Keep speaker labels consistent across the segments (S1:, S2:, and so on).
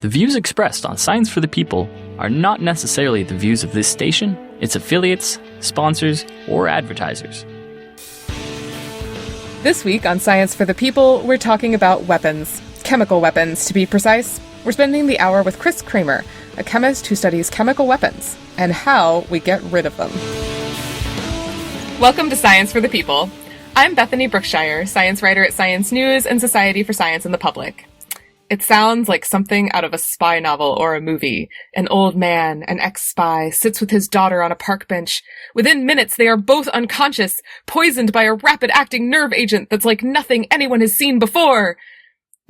S1: The views expressed on Science for the People are not necessarily the views of this station, its affiliates, sponsors, or advertisers.
S2: This week on Science for the People, we're talking about weapons. Chemical weapons, to be precise. We're spending the hour with Chris Cramer, a chemist who studies chemical weapons, and how we get rid of them. Welcome to Science for the People. I'm Bethany Brookshire, science writer at Science News and Society for Science and the Public. It sounds like something out of a spy novel or a movie. An old man, an ex-spy, sits with his daughter on a park bench. Within minutes, they are both unconscious, poisoned by a rapid-acting nerve agent that's like nothing anyone has seen before.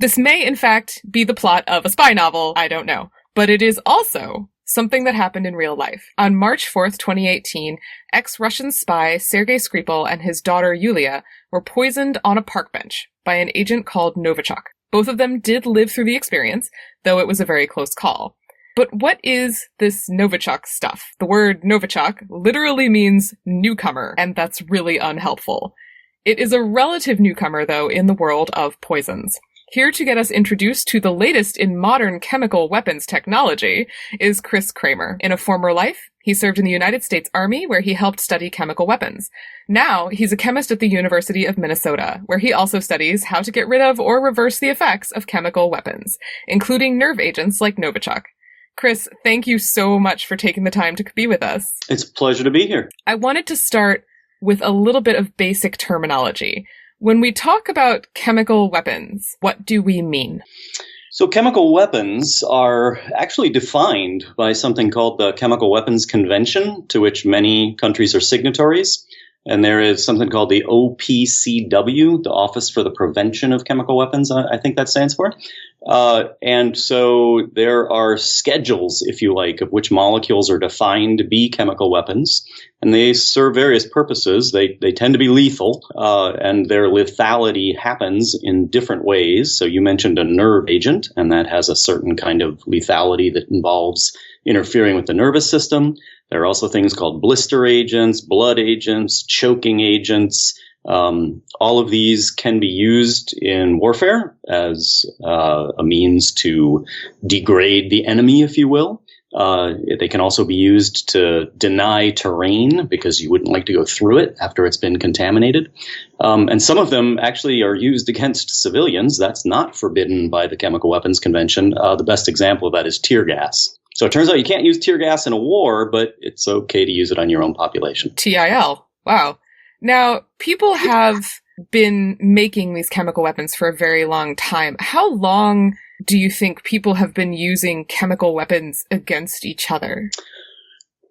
S2: This may, in fact, be the plot of a spy novel, I don't know. But it is also something that happened in real life. On March 4th, 2018, ex-Russian spy Sergei Skripal and his daughter Yulia were poisoned on a park bench by an agent called Novichok. Both of them did live through the experience, though it was a very close call. But what is this Novichok stuff? The word Novichok literally means newcomer, and that's really unhelpful. It is a relative newcomer, though, in the world of poisons. Here to get us introduced to the latest in modern chemical weapons technology is Chris Cramer. In a former life, he served in the United States Army, where he helped study chemical weapons. Now, he's a chemist at the University of Minnesota, where he also studies how to get rid of or reverse the effects of chemical weapons, including nerve agents like Novichok. Chris, thank you so much for taking the time to be with us.
S3: It's a pleasure to be here.
S2: I wanted to start with a little bit of basic terminology. When we talk about chemical weapons, what do we mean?
S3: So chemical weapons are actually defined by something called the Chemical Weapons Convention, to which many countries are signatories. And there is something called the OPCW, the Office for the Prevention of Chemical Weapons, I think that stands for. And so there are schedules, if you like, of which molecules are defined to be chemical weapons. And they serve various purposes. They tend to be lethal, and their lethality happens in different ways. So you mentioned a nerve agent, and that has a certain kind of lethality that involves interfering with the nervous system. There are also things called blister agents, blood agents, choking agents. All of these can be used in warfare as a means to degrade the enemy, if you will. They can also be used to deny terrain because you wouldn't like to go through it after it's been contaminated. And some of them actually are used against civilians. That's not forbidden by the Chemical Weapons Convention. The best example of that is tear gas. So it turns out you can't use tear gas in a war, but it's okay to use it on your own population.
S2: TIL. Wow. Now, people have been making these chemical weapons for a very long time. How long do you think people have been using chemical weapons against each other?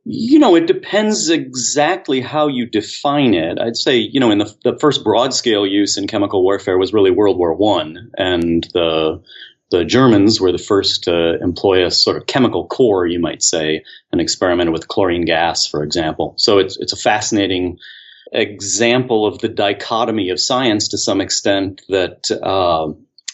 S3: You know, it depends exactly how you define it. I'd say, in the first broad-scale use in chemical warfare was really World War I, and the Germans were the first to employ a sort of chemical core, you might say, and experimented with chlorine gas, for example. So it's a fascinating example of the dichotomy of science to some extent that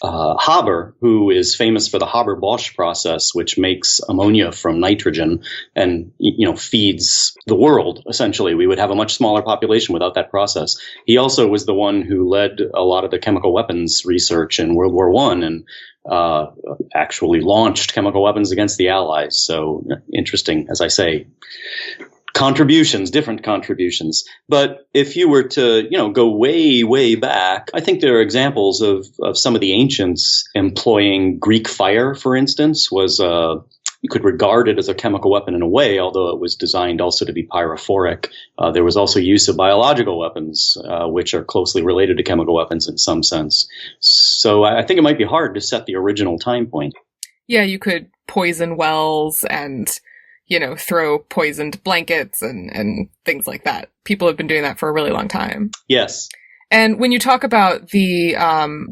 S3: Haber, who is famous for the Haber-Bosch process, which makes ammonia from nitrogen and, feeds the world, essentially. We would have a much smaller population without that process. He also was the one who led a lot of the chemical weapons research in World War I and actually launched chemical weapons against the Allies. So interesting, as I say. Different contributions. But if you were to, go way, way back, I think there are examples of some of the ancients employing Greek fire, for instance, was you could regard it as a chemical weapon in a way, although it was designed also to be pyrophoric. There was also use of biological weapons, which are closely related to chemical weapons in some sense. So I think it might be hard to set the original time point.
S2: Yeah, you could poison wells and throw poisoned blankets and things like that. People have been doing that for a really long time.
S3: Yes.
S2: And when you talk about the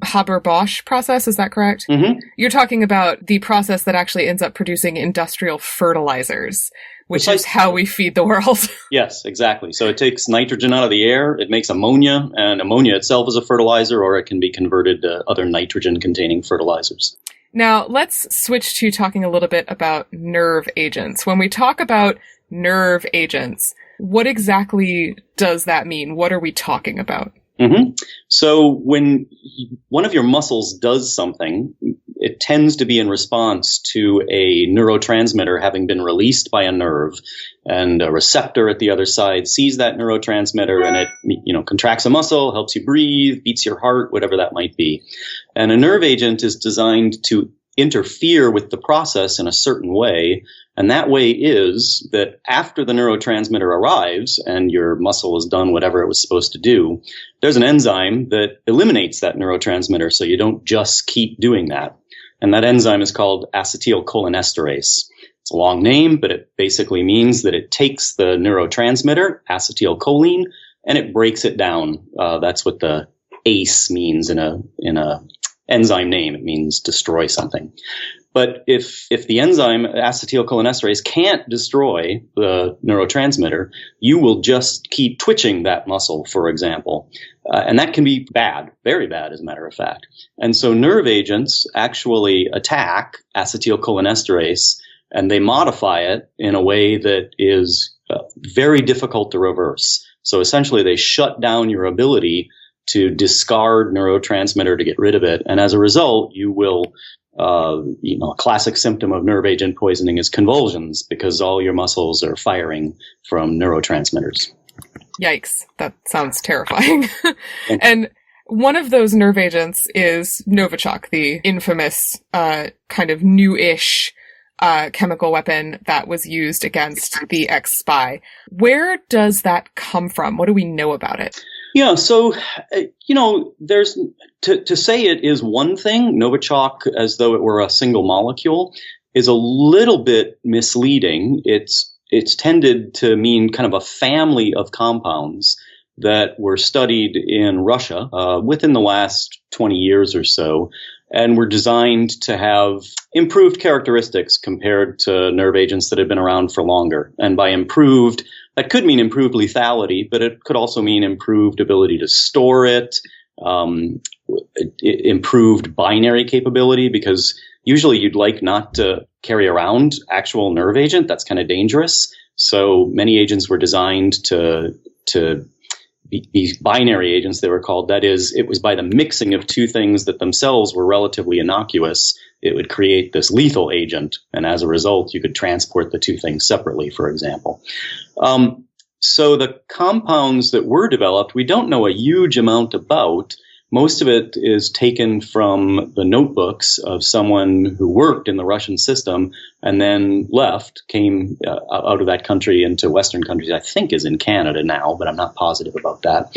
S2: Haber-Bosch process, is that correct?
S3: Mm-hmm.
S2: You're talking about the process that actually ends up producing industrial fertilizers, which is how we feed the world.
S3: Yes, exactly. So it takes nitrogen out of the air, it makes ammonia, and ammonia itself is a fertilizer, or it can be converted to other nitrogen-containing fertilizers.
S2: Now, let's switch to talking a little bit about nerve agents. When we talk about nerve agents, what exactly does that mean? What are we talking about?
S3: hmm So when one of your muscles does something, it tends to be in response to a neurotransmitter having been released by a nerve, and a receptor at the other side sees that neurotransmitter, and it, contracts a muscle, helps you breathe, beats your heart, whatever that might be. And a nerve agent is designed to interfere with the process in a certain way. And that way is that after the neurotransmitter arrives and your muscle has done whatever it was supposed to do, there's an enzyme that eliminates that neurotransmitter so you don't just keep doing that. And that enzyme is called acetylcholinesterase. It's a long name, but it basically means that it takes the neurotransmitter, acetylcholine, and it breaks it down. That's what the ACE means in a enzyme name. It means destroy something. But if the enzyme acetylcholinesterase can't destroy the neurotransmitter, you will just keep twitching that muscle, for example. And that can be bad, very bad, as a matter of fact. And so nerve agents actually attack acetylcholinesterase, and they modify it in a way that is very difficult to reverse. So essentially, they shut down your ability to discard neurotransmitter to get rid of it. And as a result, you will, a classic symptom of nerve agent poisoning is convulsions, because all your muscles are firing from neurotransmitters.
S2: Yikes. That sounds terrifying. And one of those nerve agents is Novichok, the infamous kind of new-ish chemical weapon that was used against the ex-spy. Where does that come from? What do we know about it?
S3: Yeah, so, there's to say it is one thing, Novichok, as though it were a single molecule, is a little bit misleading. It's tended to mean kind of a family of compounds that were studied in Russia within the last 20 years or so, and were designed to have improved characteristics compared to nerve agents that had been around for longer. And by improved, that could mean improved lethality, but it could also mean improved ability to store it, improved binary capability, because usually you'd like not to carry around actual nerve agent. That's kind of dangerous. So many agents were designed to be binary agents, they were called. That is, it was by the mixing of two things that themselves were relatively innocuous, it would create this lethal agent. And as a result, you could transport the two things separately, for example. So the compounds that were developed, we don't know a huge amount about. Most of it is taken from the notebooks of someone who worked in the Russian system and then left, came out of that country into Western countries, I think is in Canada now, but I'm not positive about that,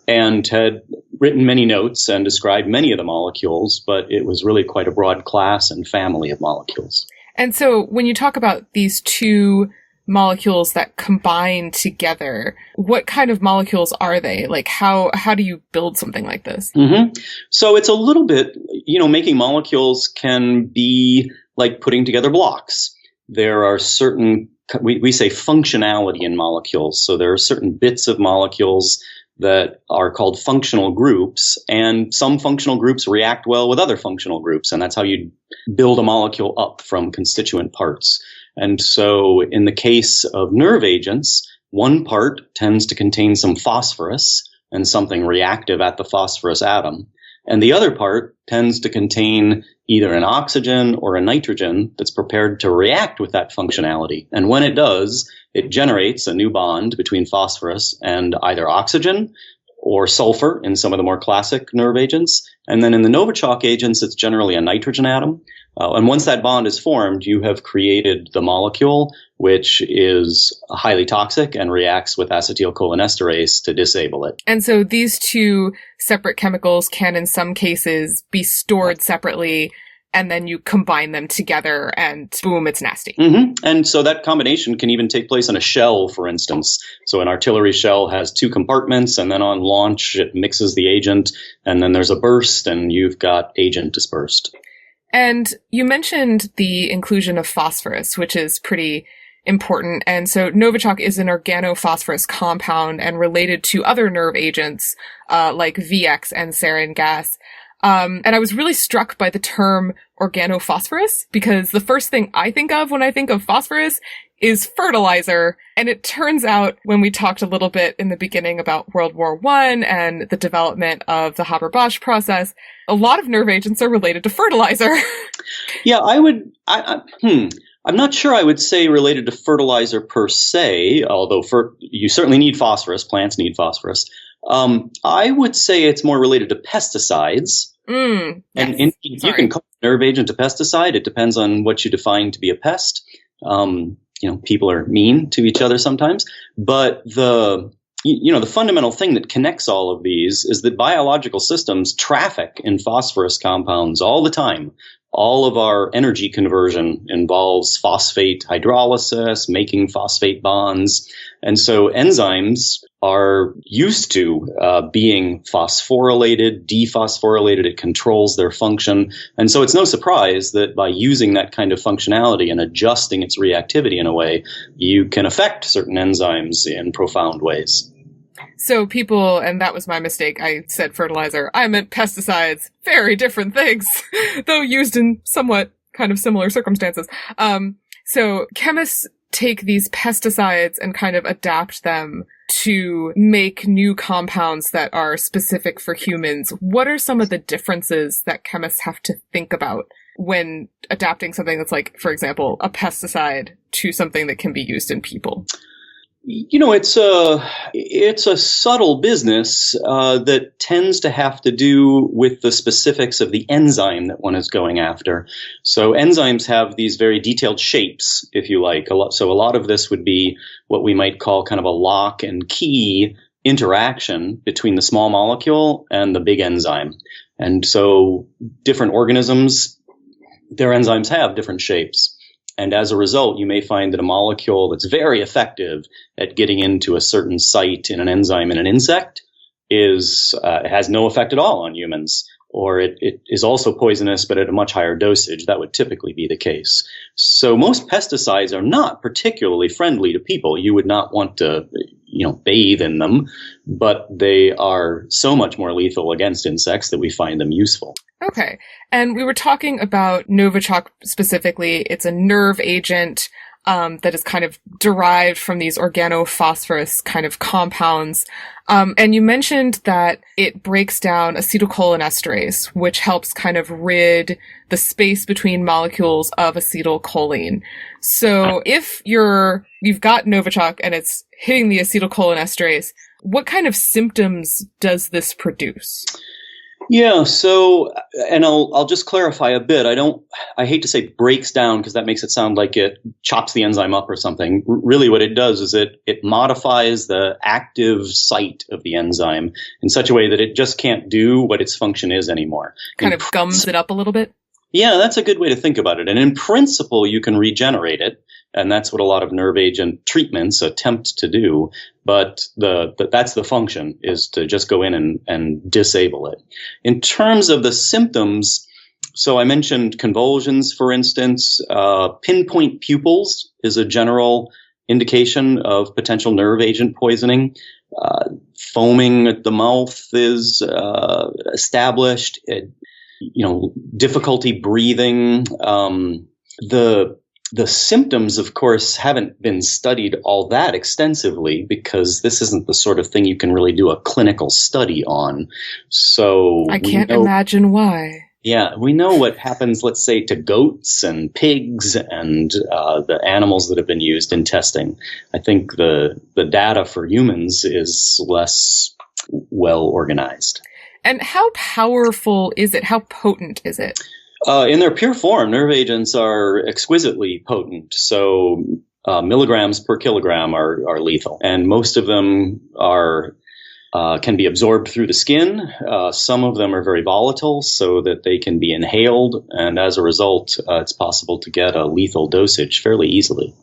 S3: and had written many notes and described many of the molecules, but it was really quite a broad class and family of molecules.
S2: And so when you talk about these two molecules that combine together, what kind of molecules are they? Like, how do you build something like this?
S3: Mm-hmm. So it's a little bit, making molecules can be like putting together blocks. There are certain, we say functionality in molecules. So there are certain bits of molecules that are called functional groups, and some functional groups react well with other functional groups, and that's how you build a molecule up from constituent parts. And so in the case of nerve agents, one part tends to contain some phosphorus and something reactive at the phosphorus atom. And the other part tends to contain either an oxygen or a nitrogen that's prepared to react with that functionality. And when it does, it generates a new bond between phosphorus and either oxygen or sulfur in some of the more classic nerve agents. And then in the Novichok agents, it's generally a nitrogen atom. And once that bond is formed, you have created the molecule, which is highly toxic and reacts with acetylcholinesterase to disable it.
S2: And so these two separate chemicals can, in some cases, be stored separately, and then you combine them together and boom, it's nasty.
S3: Mm-hmm. And so that combination can even take place in a shell, for instance. So an artillery shell has two compartments, and then on launch, it mixes the agent, and then there's a burst, and you've got agent dispersed.
S2: And you mentioned the inclusion of phosphorus, which is pretty important. And so Novichok is an organophosphorus compound and related to other nerve agents like VX and sarin gas. And I was really struck by the term organophosphorus, because the first thing I think of when I think of phosphorus is fertilizer. And it turns out, when we talked a little bit in the beginning about World War I and the development of the Haber-Bosch process, a lot of nerve agents are related to fertilizer.
S3: Yeah, I'm not sure I would say related to fertilizer per se, although you certainly need phosphorus. Plants need phosphorus. I would say it's more related to pesticides.
S2: Yes.
S3: And you can call a nerve agent a pesticide. It depends on what you define to be a pest. People are mean to each other sometimes, but the fundamental thing that connects all of these is that biological systems traffic in phosphorus compounds all the time. All of our energy conversion involves phosphate hydrolysis, making phosphate bonds. And so enzymes are used to being phosphorylated, dephosphorylated. It controls their function. And so it's no surprise that by using that kind of functionality and adjusting its reactivity in a way, you can affect certain enzymes in profound ways.
S2: So people, and that was my mistake, I said fertilizer. I meant pesticides. Very different things, though used in somewhat kind of similar circumstances. So chemists take these pesticides and kind of adapt them to make new compounds that are specific for humans. What are some of the differences that chemists have to think about when adapting something that's like, for example, a pesticide to something that can be used in people?
S3: It's a subtle business that tends to have to do with the specifics of the enzyme that one is going after. So enzymes have these very detailed shapes, if you like. A lot of this would be what we might call kind of a lock and key interaction between the small molecule and the big enzyme. And so different organisms, their enzymes have different shapes. And as a result, you may find that a molecule that's very effective at getting into a certain site in an enzyme in an insect has no effect at all on humans. Or it is also poisonous, but at a much higher dosage. That would typically be the case. So most pesticides are not particularly friendly to people. You would not want to, bathe in them, but they are so much more lethal against insects that we find them useful.
S2: Okay. And we were talking about Novichok specifically. It's a nerve agent that is kind of derived from these organophosphorus kind of compounds. And you mentioned that it breaks down acetylcholinesterase, which helps kind of rid the space between molecules of acetylcholine. So if you've got Novichok and it's hitting the acetylcholinesterase, what kind of symptoms does this produce?
S3: Yeah, so, and I'll just clarify a bit. I hate to say breaks down because that makes it sound like it chops the enzyme up or something. Really what it does is it modifies the active site of the enzyme in such a way that it just can't do what its function is anymore.
S2: Kind of gums it up a little bit?
S3: Yeah, that's a good way to think about it. And in principle, you can regenerate it. And that's what a lot of nerve agent treatments attempt to do. But that's the function, is to just go in and disable it. In terms of the symptoms, so I mentioned convulsions, for instance. Pinpoint pupils is a general indication of potential nerve agent poisoning. Foaming at the mouth is established. Difficulty breathing. The symptoms, of course, haven't been studied all that extensively because this isn't the sort of thing you can really do a clinical study on. So
S2: I can't imagine why.
S3: Yeah, we know what happens, let's say, to goats and pigs and the animals that have been used in testing. I think the data for humans is less well organized.
S2: And how powerful is it? How potent is it?
S3: In their pure form, nerve agents are exquisitely potent. So milligrams per kilogram are lethal. And most of them can be absorbed through the skin. Some of them are very volatile so that they can be inhaled. And as a result, it's possible to get a lethal dosage fairly easily.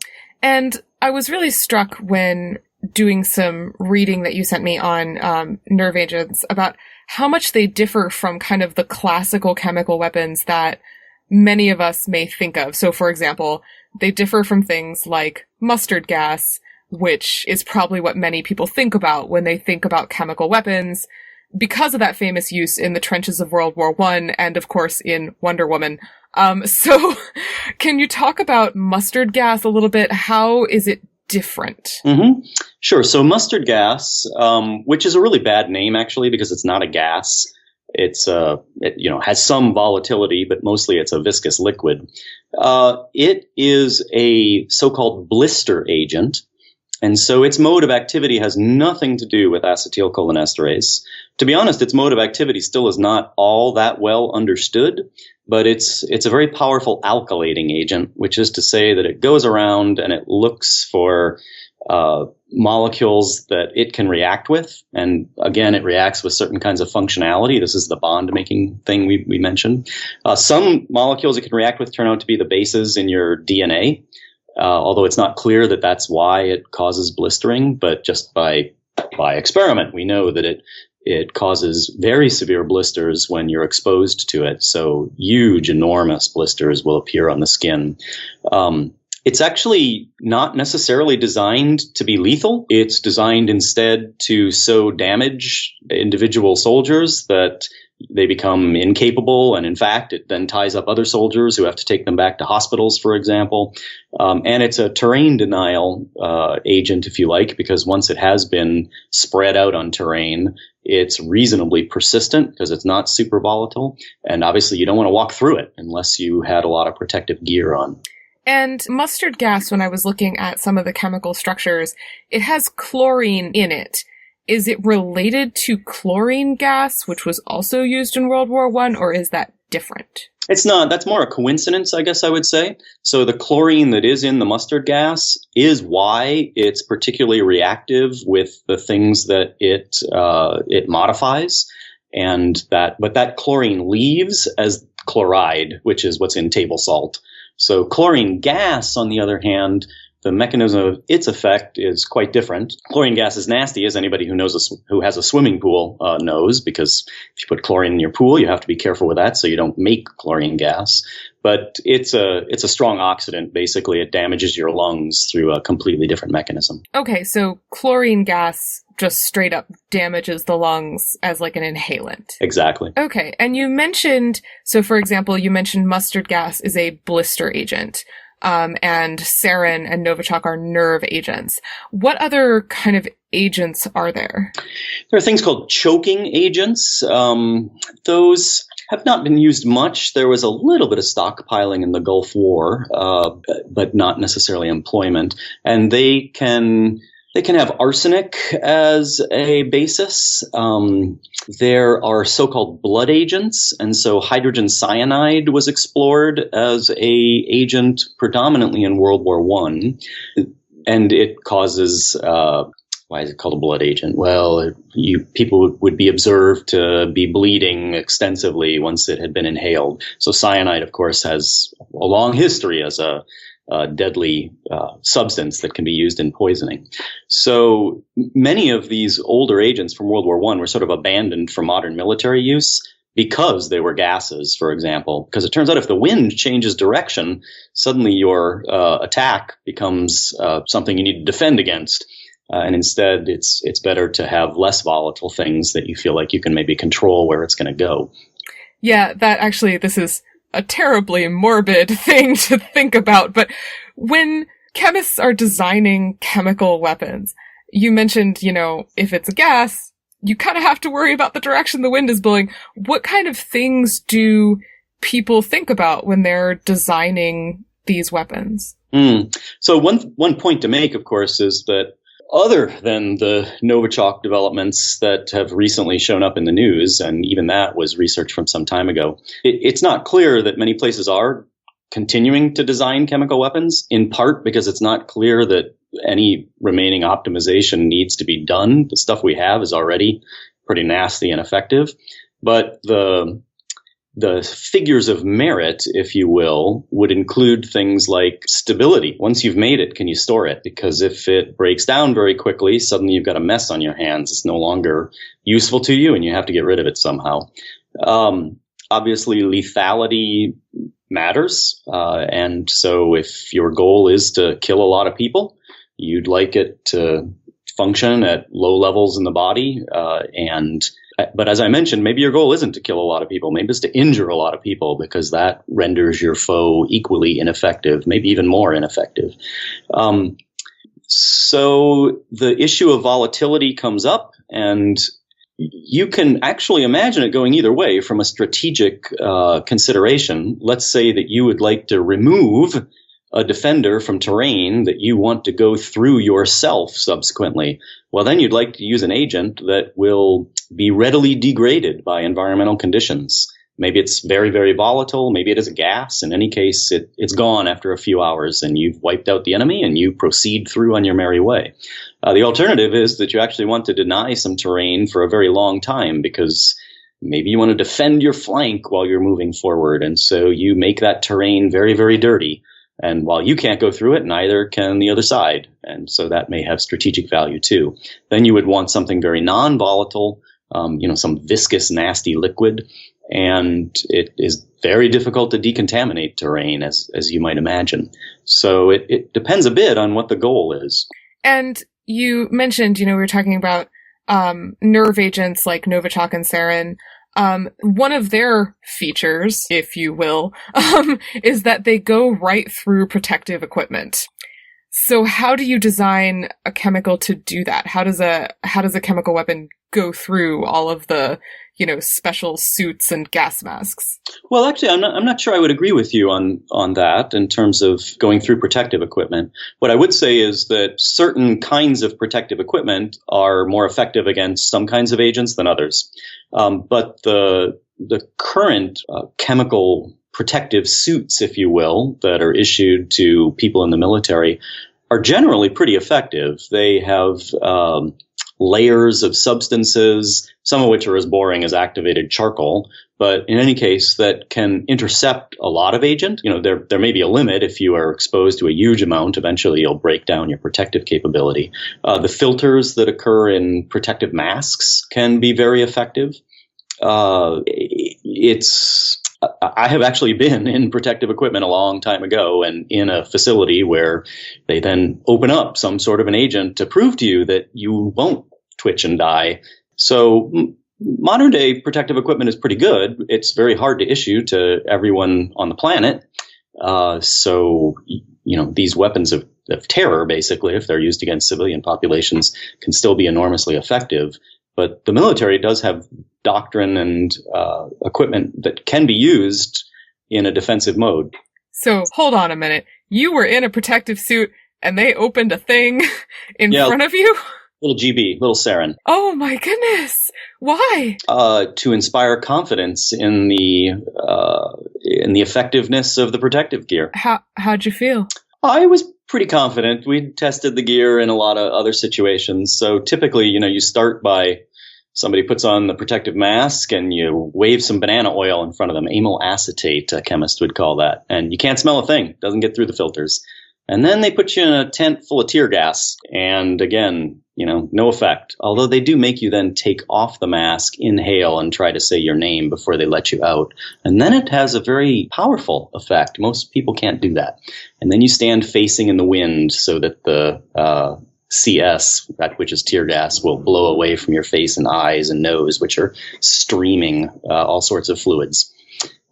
S2: And I was really struck when doing some reading that you sent me on nerve agents about how much they differ from kind of the classical chemical weapons that many of us may think of. So, for example, they differ from things like mustard gas, which is probably what many people think about when they think about chemical weapons. because of that famous use in the trenches of World War I and, of course, in Wonder Woman. So can you talk about mustard gas a little bit? How is it different?
S3: Mm-hmm. Sure. So mustard gas, which is a really bad name, actually, because it's not a gas. It's has some volatility, but mostly it's a viscous liquid. It is a so-called blister agent. And so its mode of activity has nothing to do with acetylcholinesterase. To be honest, its mode of activity still is not all that well understood, but it's a very powerful alkylating agent, which is to say that it goes around and it looks for molecules that it can react with. And again, it reacts with certain kinds of functionality. This is the bond-making thing we mentioned. Some molecules it can react with turn out to be the bases in your DNA. Although it's not clear that that's why it causes blistering, but just by experiment, we know that it causes very severe blisters when you're exposed to it. So huge, enormous blisters will appear on the skin. It's actually not necessarily designed to be lethal. It's designed instead to so damage individual soldiers that they become incapable, and in fact, it then ties up other soldiers who have to take them back to hospitals, for example. And it's a terrain denial agent, if you like, because once it has been spread out on terrain, it's reasonably persistent because it's not super volatile. And obviously, you don't want to walk through it unless you had a lot of protective gear on.
S2: And mustard gas, when I was looking at some of the chemical structures, it has chlorine in it. Is it related to chlorine gas, which was also used in World War I, or is that different?
S3: It's not. That's more a coincidence, I guess I would say. So the chlorine that is in the mustard gas is why it's particularly reactive with the things that it modifies, but that chlorine leaves as chloride, which is what's in table salt. So chlorine gas, on the other hand, the mechanism of its effect is quite different. Chlorine gas is nasty, as anybody who has a swimming pool knows, because if you put chlorine in your pool, you have to be careful with that so you don't make chlorine gas. But it's a strong oxidant. Basically, it damages your lungs through a completely different mechanism.
S2: Okay, so chlorine gas just straight up damages the lungs as like an inhalant.
S3: Exactly.
S2: Okay, and for example, you mentioned mustard gas is a blister agent. And sarin and Novichok are nerve agents. What other kind of agents are there?
S3: There are things called choking agents. Those have not been used much. There was a little bit of stockpiling in the Gulf War, but not necessarily employment. And they can have arsenic as a basis. There are so-called blood agents, and so hydrogen cyanide was explored as a agent predominantly in World War I, and it causes. Why is it called a blood agent? Well, people would be observed to be bleeding extensively once it had been inhaled. So cyanide, of course, has a long history as a deadly substance that can be used in poisoning. So many of these older agents from World War I were sort of abandoned for modern military use because they were gases, for example. Because it turns out if the wind changes direction, suddenly your attack becomes something you need to defend against. And instead, it's better to have less volatile things that you feel like you can maybe control where it's going to go.
S2: Yeah, this is a terribly morbid thing to think about. But when chemists are designing chemical weapons, you mentioned, if it's a gas, you kind of have to worry about the direction the wind is blowing. What kind of things do people think about when they're designing these weapons?
S3: So one point to make, of course, is that other than the Novichok developments that have recently shown up in the news, and even that was research from some time ago, it's not clear that many places are continuing to design chemical weapons, in part because it's not clear that any remaining optimization needs to be done. The stuff we have is already pretty nasty and effective. But the figures of merit, if you will, would include things like stability. Once you've made it, can you store it? Because if it breaks down very quickly, suddenly you've got a mess on your hands. It's no longer useful to you and you have to get rid of it somehow. Obviously, lethality matters. And so if your goal is to kill a lot of people, you'd like it to function at low levels in the body. But as I mentioned, maybe your goal isn't to kill a lot of people. Maybe it's to injure a lot of people, because that renders your foe equally ineffective, maybe even more ineffective. So the issue of volatility comes up, and you can actually imagine it going either way from a strategic consideration. Let's say that you would like to remove a defender from terrain that you want to go through yourself subsequently. Well, then you'd like to use an agent that will be readily degraded by environmental conditions. Maybe it's very, very volatile. Maybe it is a gas. In any case, it's gone after a few hours, and you've wiped out the enemy and you proceed through on your merry way. The alternative is that you actually want to deny some terrain for a very long time, because maybe you want to defend your flank while you're moving forward. And so you make that terrain very, very dirty. And while you can't go through it, neither can the other side. And so that may have strategic value too. Then you would want something very non-volatile, some viscous, nasty liquid. And it is very difficult to decontaminate terrain, as you might imagine. So it depends a bit on what the goal is.
S2: And you mentioned, we were talking about nerve agents like Novichok and Sarin. One of their features, if you will, is that they go right through protective equipment. So how do you design a chemical to do that? How does a chemical weapon go through all of the, special suits and gas masks? Well,
S3: actually, I'm not sure I would agree with you on that in terms of going through protective equipment. What I would say is that certain kinds of protective equipment are more effective against some kinds of agents than others. But the current chemical protective suits, if you will, that are issued to people in the military are generally pretty effective. They have layers of substances, some of which are as boring as activated charcoal, but in any case that can intercept a lot of agent. There may be a limit. If you are exposed to a huge amount, eventually you'll break down your protective capability. The filters that occur in protective masks can be very effective. I have actually been in protective equipment a long time ago, and in a facility where they then open up some sort of an agent to prove to you that you won't twitch and die. So modern day protective equipment is pretty good. It's very hard to issue to everyone on the planet. So these weapons of terror, basically, if they're used against civilian populations, can still be enormously effective. But the military does have doctrine and equipment that can be used in a defensive mode.
S2: So hold on a minute. You were in a protective suit and they opened a thing in front of you?
S3: Little GB, little Sarin.
S2: Oh my goodness. Why?
S3: To inspire confidence in the effectiveness of the protective gear.
S2: How'd you feel?
S3: I was pretty confident. We'd tested the gear in a lot of other situations. So typically, you start by somebody puts on the protective mask and you wave some banana oil in front of them. Amyl acetate, a chemist would call that. And you can't smell a thing. Doesn't get through the filters. And then they put you in a tent full of tear gas. And again, no effect. Although they do make you then take off the mask, inhale, and try to say your name before they let you out. And then it has a very powerful effect. Most people can't do that. And then you stand facing in the wind so that the CS, that which is tear gas, will blow away from your face and eyes and nose, which are streaming all sorts of fluids.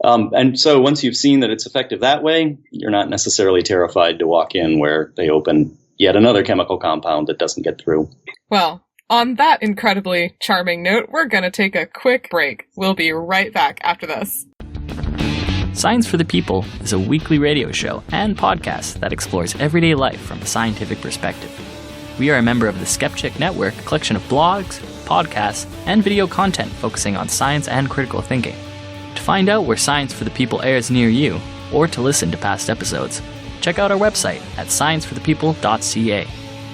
S3: And so once you've seen that it's effective that way, you're not necessarily terrified to walk in where they open yet another chemical compound that doesn't get through.
S2: Well, on that incredibly charming note, we're going to take a quick break. We'll be right back after this.
S1: Science for the People is a weekly radio show and podcast that explores everyday life from a scientific perspective. We are a member of the Skeptic Network, a collection of blogs, podcasts, and video content focusing on science and critical thinking. To find out where Science for the People airs near you, or to listen to past episodes, check out our website at scienceforthepeople.ca.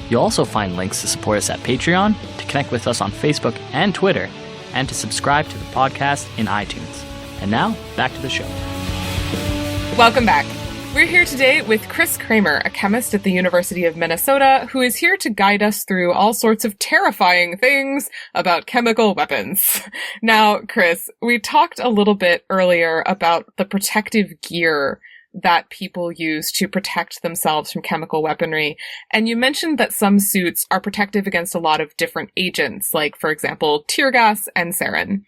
S1: You'll also find links to support us at Patreon, to connect with us on Facebook and Twitter, and to subscribe to the podcast in iTunes. And now, back to the show.
S2: Welcome back. We're here today with Chris Cramer, a chemist at the University of Minnesota, who is here to guide us through all sorts of terrifying things about chemical weapons. Now, Chris, we talked a little bit earlier about the protective gear that people use to protect themselves from chemical weaponry. And you mentioned that some suits are protective against a lot of different agents, like, for example, tear gas and sarin.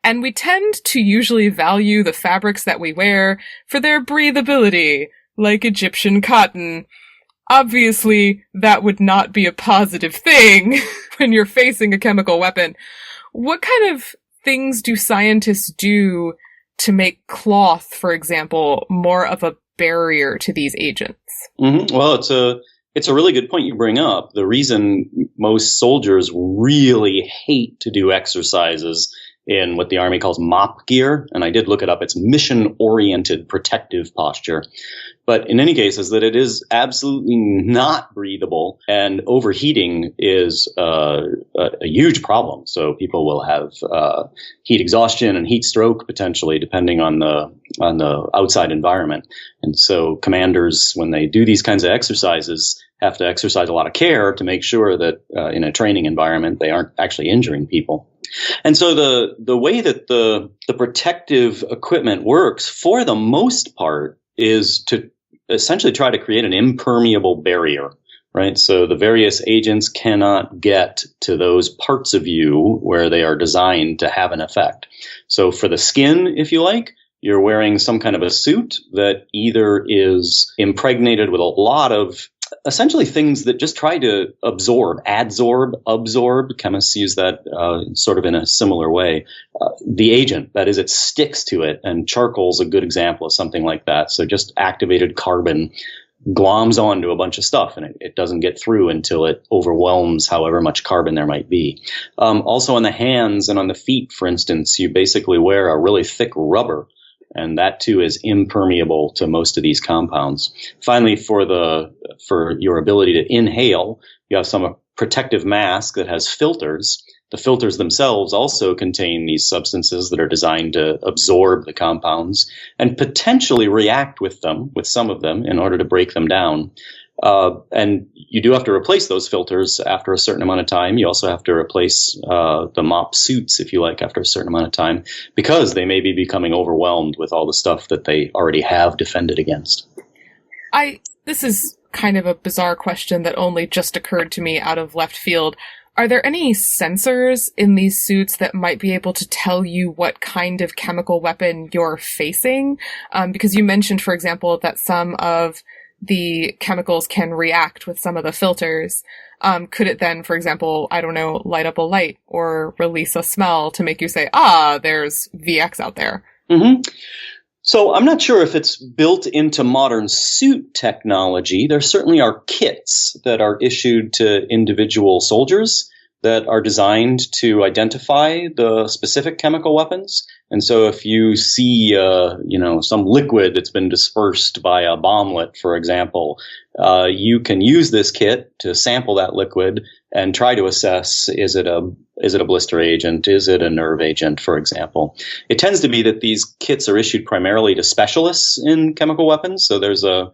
S2: And we tend to usually value the fabrics that we wear for their breathability, like Egyptian cotton. Obviously, that would not be a positive thing when you're facing a chemical weapon. What kind of things do scientists do to make cloth, for example, more of a barrier to these agents?
S3: Mm-hmm. Well, it's a really good point you bring up. The reason most soldiers really hate to do exercises in what the Army calls MOP gear, and I did look it up, it's mission-oriented protective posture. But in any case, is that it is absolutely not breathable, and overheating is a huge problem. So people will have heat exhaustion and heat stroke potentially, depending on the outside environment. And so commanders, when they do these kinds of exercises, have to exercise a lot of care to make sure that in a training environment they aren't actually injuring people. And so the way that the protective equipment works, for the most part, is to essentially try to create an impermeable barrier, right? So the various agents cannot get to those parts of you where they are designed to have an effect. So for the skin, if you like, you're wearing some kind of a suit that either is impregnated with a lot of essentially things that just try to absorb. Chemists use that sort of in a similar way. The agent, that is, it sticks to it, and charcoal is a good example of something like that. So just activated carbon gloms onto a bunch of stuff, and it doesn't get through until it overwhelms however much carbon there might be. Also on the hands and on the feet, for instance, you basically wear a really thick rubber, and that too is impermeable to most of these compounds. Finally, for your ability to inhale, you have some protective mask that has filters. The filters themselves also contain these substances that are designed to absorb the compounds and potentially react with some of them, in order to break them down. And you do have to replace those filters after a certain amount of time. You also have to replace the MOP suits, if you like, after a certain amount of time, because they may be becoming overwhelmed with all the stuff that they already have defended against.
S2: This is kind of a bizarre question that only just occurred to me out of left field. Are there any sensors in these suits that might be able to tell you what kind of chemical weapon you're facing? Because you mentioned, for example, that some of the chemicals can react with some of the filters. Could it then, for example, I don't know, light up a light or release a smell to make you say, there's VX out there?
S3: Mm-hmm. So I'm not sure if it's built into modern suit technology. There certainly are kits that are issued to individual soldiers that are designed to identify the specific chemical weapons. And so if you see, some liquid that's been dispersed by a bomblet, for example, you can use this kit to sample that liquid and try to assess, is it a blister agent? Is it a nerve agent, for example? It tends to be that these kits are issued primarily to specialists in chemical weapons. So there's a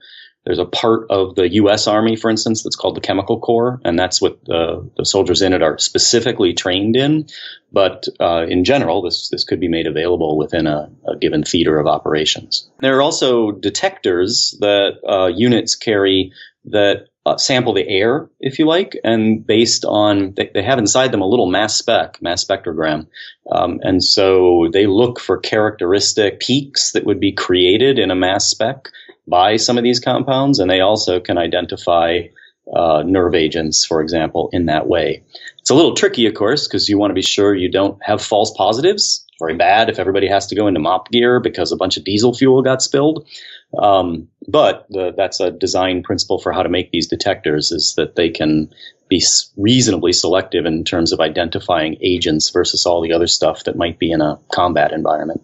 S3: part of the U.S. Army, for instance, that's called the Chemical Corps, and that's what the soldiers in it are specifically trained in. But in general, this could be made available within a given theater of operations. There are also detectors that units carry that sample the air, if you like, and based on, they have inside them a little mass spectrogram. And so they look for characteristic peaks that would be created in a mass spec by some of these compounds, and they also can identify nerve agents, for example, in that way. It's a little tricky, of course, because you want to be sure you don't have false positives. Very bad if everybody has to go into MOP gear because a bunch of diesel fuel got spilled. But that's a design principle for how to make these detectors, is that they can be reasonably selective in terms of identifying agents versus all the other stuff that might be in a combat environment.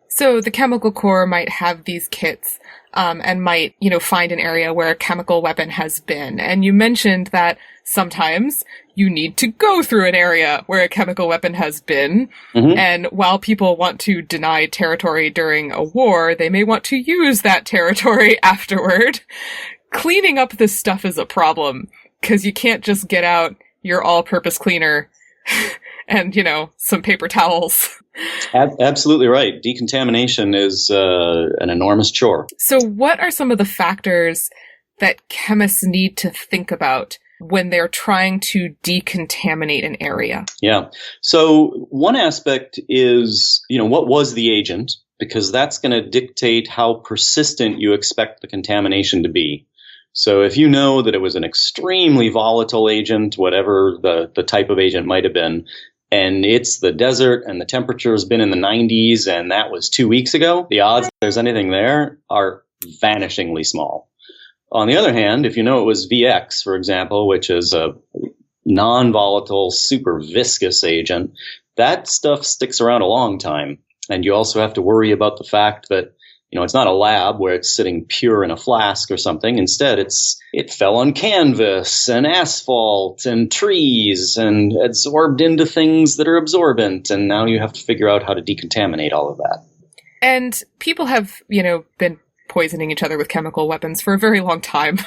S2: So the Chemical Corps might have these kits and might, find an area where a chemical weapon has been. And you mentioned that sometimes you need to go through an area where a chemical weapon has been. Mm-hmm. And while people want to deny territory during a war, they may want to use that territory afterward. Cleaning up this stuff is a problem, because you can't just get out your all-purpose cleaner and, some paper towels
S3: Absolutely right. Decontamination is an enormous chore.
S2: So what are some of the factors that chemists need to think about when they're trying to decontaminate an area?
S3: Yeah. So one aspect is, what was the agent? Because that's going to dictate how persistent you expect the contamination to be. So if you know that it was an extremely volatile agent, whatever the type of agent might have been, and it's the desert and the temperature has been in the 90s and that was 2 weeks ago, the odds that there's anything there are vanishingly small. On the other hand, if you know it was VX, for example, which is a non-volatile, super viscous agent, that stuff sticks around a long time. And you also have to worry about the fact that, it's not a lab where it's sitting pure in a flask or something. Instead, it fell on canvas and asphalt and trees and absorbed into things that are absorbent. And now you have to figure out how to decontaminate all of that.
S2: And people have, been poisoning each other with chemical weapons for a very long time.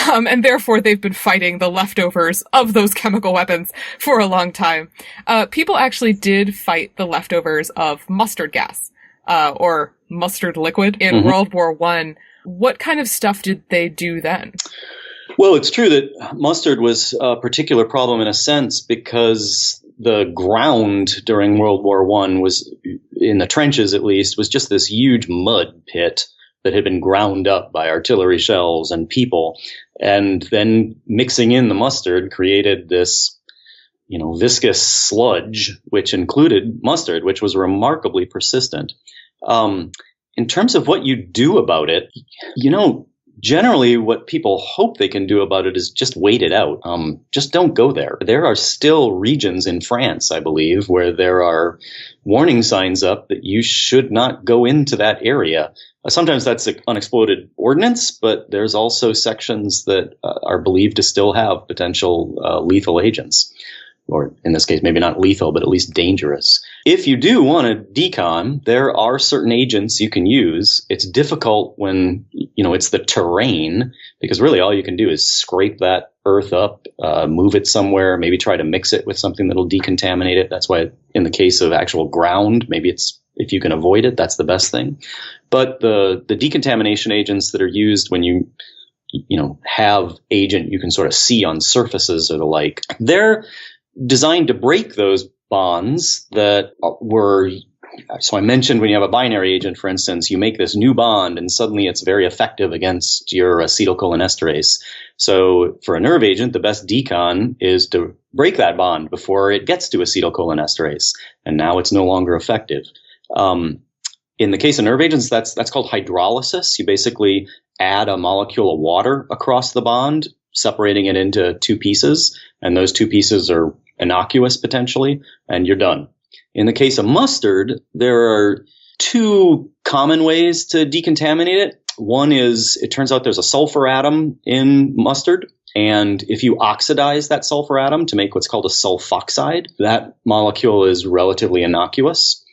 S2: And therefore, they've been fighting the leftovers of those chemical weapons for a long time. People actually did fight the leftovers of mustard gas, or mustard liquid in World War I. What kind of stuff did they do then?
S3: Well, it's true that mustard was a particular problem in a sense because the ground during World War I was, in the trenches at least, was just this huge mud pit that had been ground up by artillery shells and people. And then mixing in the mustard created this, viscous sludge, which included mustard, which was remarkably persistent. In terms of what you do about it, generally what people hope they can do about it is just wait it out. Just don't go there. There are still regions in France, I believe, where there are warning signs up that you should not go into that area. Sometimes that's unexploded ordnance, but there's also sections that are believed to still have potential lethal agents. Or in this case, maybe not lethal, but at least dangerous. If you do want to decon, there are certain agents you can use. It's difficult when, it's the terrain, because really all you can do is scrape that earth up, move it somewhere, maybe try to mix it with something that'll decontaminate it. That's why in the case of actual ground, maybe if you can avoid it, that's the best thing. But the decontamination agents that are used when you have agent you can sort of see on surfaces or the like, they're designed to break those bonds that were. So I mentioned when you have a binary agent, for instance, you make this new bond and suddenly it's very effective against your acetylcholinesterase. So for a nerve agent, the best decon is to break that bond before it gets to acetylcholinesterase. And now it's no longer effective. In the case of nerve agents, that's called hydrolysis. You basically add a molecule of water across the bond, separating it into two pieces. And those two pieces are innocuous potentially, and you're done. In the case of mustard, there are two common ways to decontaminate it. One is, it turns out there's a sulfur atom in mustard. And if you oxidize that sulfur atom to make what's called a sulfoxide, that molecule is relatively innocuous.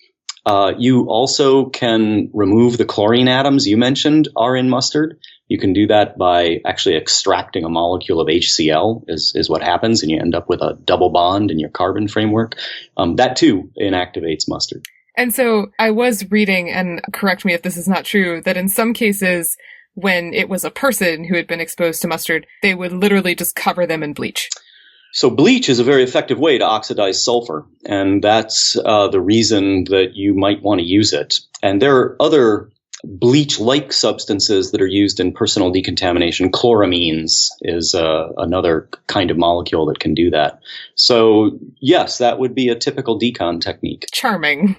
S3: You also can remove the chlorine atoms you mentioned are in mustard. You can do that by actually extracting a molecule of HCl is what happens, and you end up with a double bond in your carbon framework. That too inactivates mustard.
S2: And so I was reading, and correct me if this is not true, that in some cases when it was a person who had been exposed to mustard, they would literally just cover them in bleach.
S3: So bleach is a very effective way to oxidize sulfur, and that's the reason that you might want to use it. And there are other bleach-like substances that are used in personal decontamination. Chloramines is another kind of molecule that can do that. So yes, that would be a typical decon technique.
S2: Charming.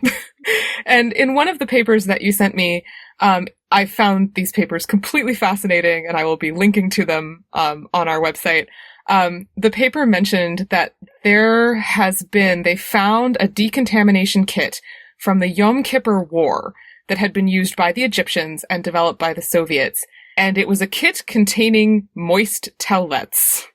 S2: And in one of the papers that you sent me, I found these papers completely fascinating, and I will be linking to them on our website. The paper mentioned that they found a decontamination kit from the Yom Kippur War that had been used by the Egyptians and developed by the Soviets. And it was a kit containing moist towelettes.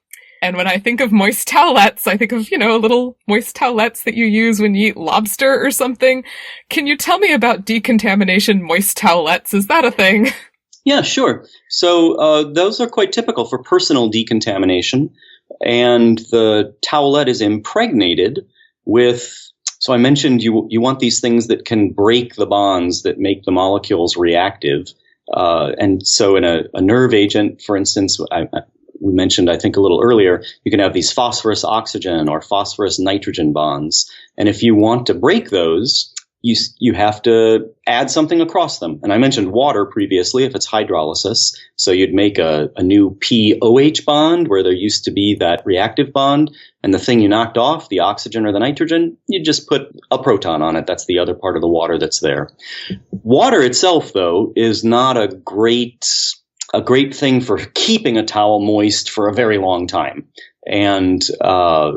S2: And when I think of moist towelettes, I think of, little moist towelettes that you use when you eat lobster or something. Can you tell me about decontamination moist towelettes? Is that a thing?
S3: Yeah, sure. So those are quite typical for personal decontamination. And the towelette is impregnated with So I mentioned you want these things that can break the bonds that make the molecules reactive. And so in a nerve agent, for instance, we mentioned, I think a little earlier, you can have these phosphorus oxygen or phosphorus nitrogen bonds. And if you want to break those, you have to add something across them. And I mentioned water previously, if it's hydrolysis. So you'd make a new POH bond where there used to be that reactive bond. And the thing you knocked off, the oxygen or the nitrogen, you just put a proton on it. That's the other part of the water that's there. Water itself, though, is not a great thing for keeping a towel moist for a very long time. And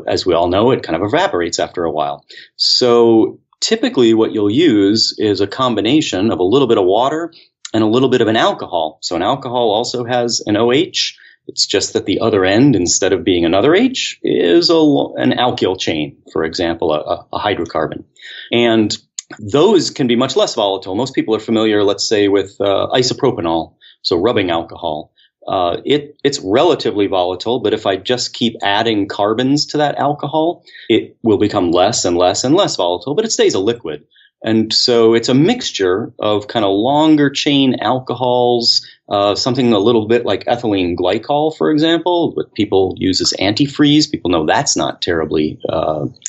S3: as we all know, it kind of evaporates after a while. So typically what you'll use is a combination of a little bit of water and a little bit of an alcohol. So an alcohol also has an OH. It's just that the other end, instead of being another H, is an alkyl chain, for example, a hydrocarbon. And those can be much less volatile. Most people are familiar, let's say, with isopropanol, so rubbing alcohol. It's relatively volatile, but if I just keep adding carbons to that alcohol, it will become less and less and less volatile, but it stays a liquid. And so it's a mixture of kind of longer chain alcohols, something a little bit like ethylene glycol, for example, what people use as antifreeze. People know that's not terribly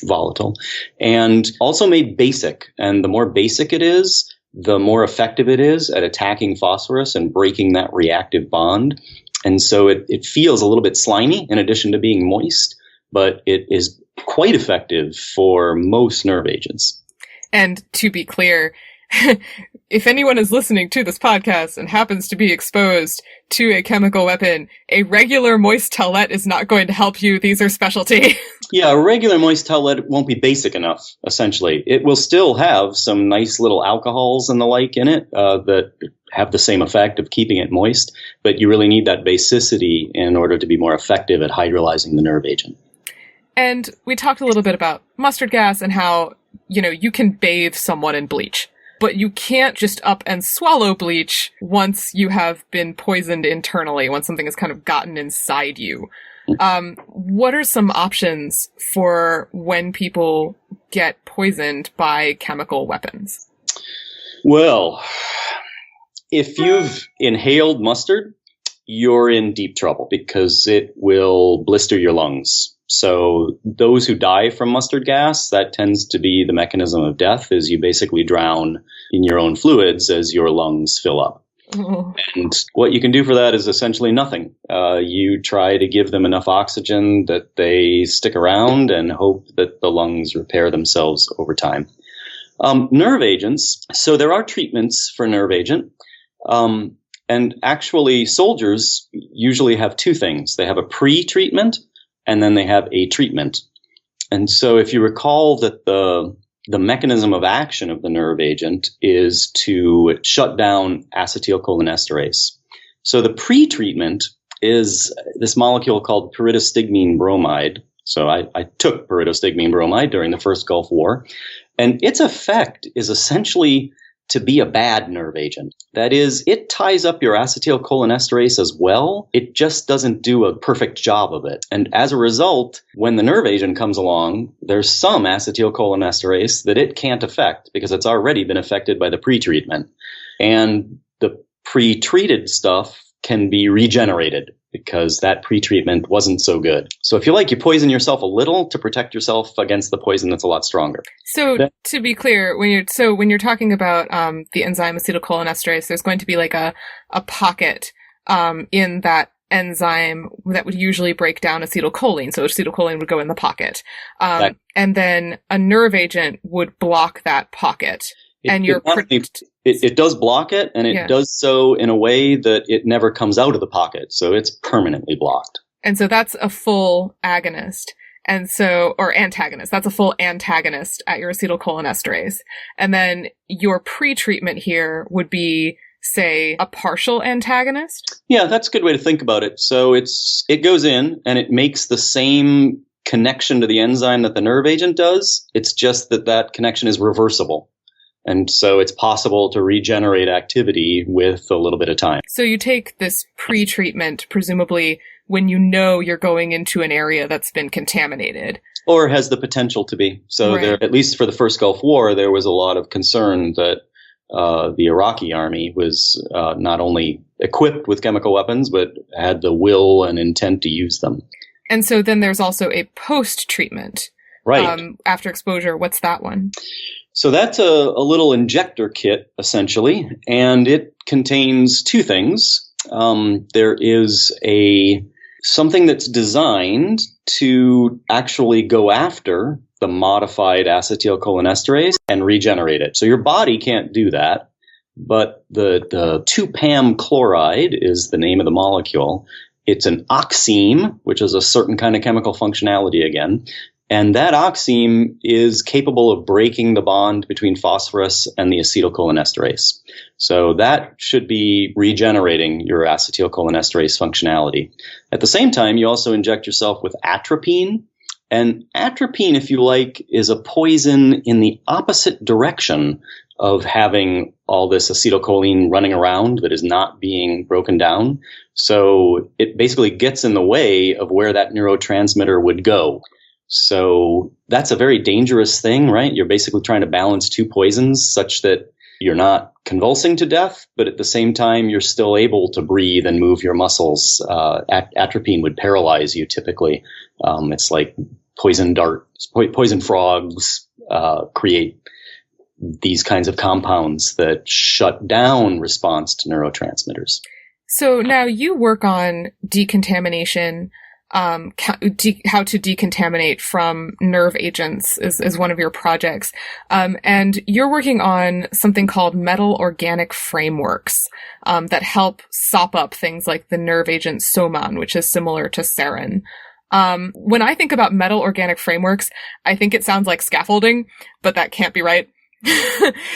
S3: volatile. And also made basic. And the more basic it is, the more effective it is at attacking phosphorus and breaking that reactive bond. And so it feels a little bit slimy in addition to being moist, but it is quite effective for most nerve agents.
S2: And to be clear, if anyone is listening to this podcast and happens to be exposed to a chemical weapon, a regular moist towelette is not going to help you. These are specialty.
S3: Yeah, a regular moist towelette won't be basic enough, essentially. It will still have some nice little alcohols and the like in it that have the same effect of keeping it moist, but you really need that basicity in order to be more effective at hydrolyzing the nerve agent.
S2: And we talked a little bit about mustard gas and how, you can bathe someone in bleach, but you can't just up and swallow bleach once you have been poisoned internally, once something has kind of gotten inside you. What are some options for when people get poisoned by chemical weapons?
S3: Well, if you've inhaled mustard, you're in deep trouble because it will blister your lungs. So those who die from mustard gas, that tends to be the mechanism of death, is you basically drown in your own fluids as your lungs fill up. Oh. And what you can do for that is essentially nothing. You try to give them enough oxygen that they stick around and hope that the lungs repair themselves over time. Nerve agents. So there are treatments for nerve agent. And actually, soldiers usually have two things. They have a pre-treatment and then they have a treatment. And so if you recall that the mechanism of action of the nerve agent is to shut down acetylcholinesterase. So the pre-treatment is this molecule called pyridostigmine bromide. So I took pyridostigmine bromide during the first Gulf War. And its effect is essentially to be a bad nerve agent. That is, it ties up your acetylcholinesterase as well. It just doesn't do a perfect job of it. And as a result, when the nerve agent comes along, there's some acetylcholinesterase that it can't affect because it's already been affected by the pre-treatment. And the pre-treated stuff can be regenerated because that pre-treatment wasn't so good. So if you like, you poison yourself a little to protect yourself against the poison that's a lot stronger.
S2: So to be clear, when you're talking about the enzyme acetylcholinesterase, there's going to be like a pocket in that enzyme that would usually break down acetylcholine. So acetylcholine would go in the pocket. And then a nerve agent would block that pocket. It does block it, and it does so in a way that it never comes out of the pocket. So it's permanently blocked. And so that's a full agonist. Or antagonist. That's a full antagonist at your acetylcholinesterase. And then your pre-treatment here would be, say, a partial antagonist? Yeah, that's a good way to think about it. So it goes in and it makes the same connection to the enzyme that the nerve agent does. It's just that connection is reversible. And so it's possible to regenerate activity with a little bit of time. So you take this pre-treatment, presumably when you know you're going into an area that's been contaminated.
S3: Or has the potential to be. So there, at least for the first Gulf War, there was a lot of concern that the Iraqi army was not only equipped with chemical weapons, but had the will and intent to use them.
S2: And so then there's also a post-treatment.
S3: Right.
S2: After exposure. What's that one?
S3: So that's a little injector kit, essentially, and it contains two things. There is something that's designed to actually go after the modified acetylcholinesterase and regenerate it. So your body can't do that, but the 2-PAM chloride is the name of the molecule. It's an oxime, which is a certain kind of chemical functionality again. And that oxime is capable of breaking the bond between phosphorus and the acetylcholinesterase. So that should be regenerating your acetylcholinesterase functionality. At the same time, you also inject yourself with atropine. And atropine, if you like, is a poison in the opposite direction of having all this acetylcholine running around that is not being broken down. So it basically gets in the way of where that neurotransmitter would go. So that's a very dangerous thing, right? You're basically trying to balance two poisons such that you're not convulsing to death, but at the same time, you're still able to breathe and move your muscles. Atropine would paralyze you typically. It's like poison frogs create these kinds of compounds that shut down response to neurotransmitters.
S2: So now you work on decontamination. How to decontaminate from nerve agents is one of your projects. And you're working on something called metal organic frameworks that help sop up things like the nerve agent soman, which is similar to sarin. When I think about metal organic frameworks, I think it sounds like scaffolding, but that can't be right.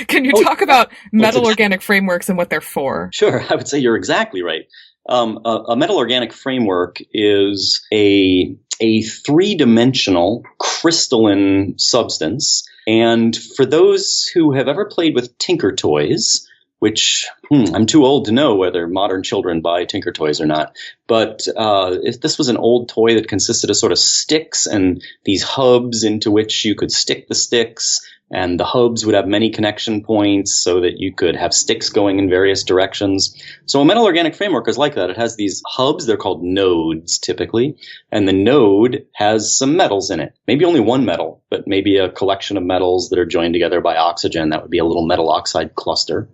S2: Can you talk about metal organic frameworks and what they're for?
S3: Sure. I would say you're exactly right. A metal organic framework is a three-dimensional crystalline substance. And for those who have ever played with Tinker Toys, which I'm too old to know whether modern children buy Tinker Toys or not, but if this was an old toy that consisted of sort of sticks and these hubs into which you could stick the sticks, and the hubs would have many connection points so that you could have sticks going in various directions. So a metal organic framework is like that. It has these hubs. They're called nodes typically. And the node has some metals in it. Maybe only one metal, but maybe a collection of metals that are joined together by oxygen. That would be a little metal oxide cluster.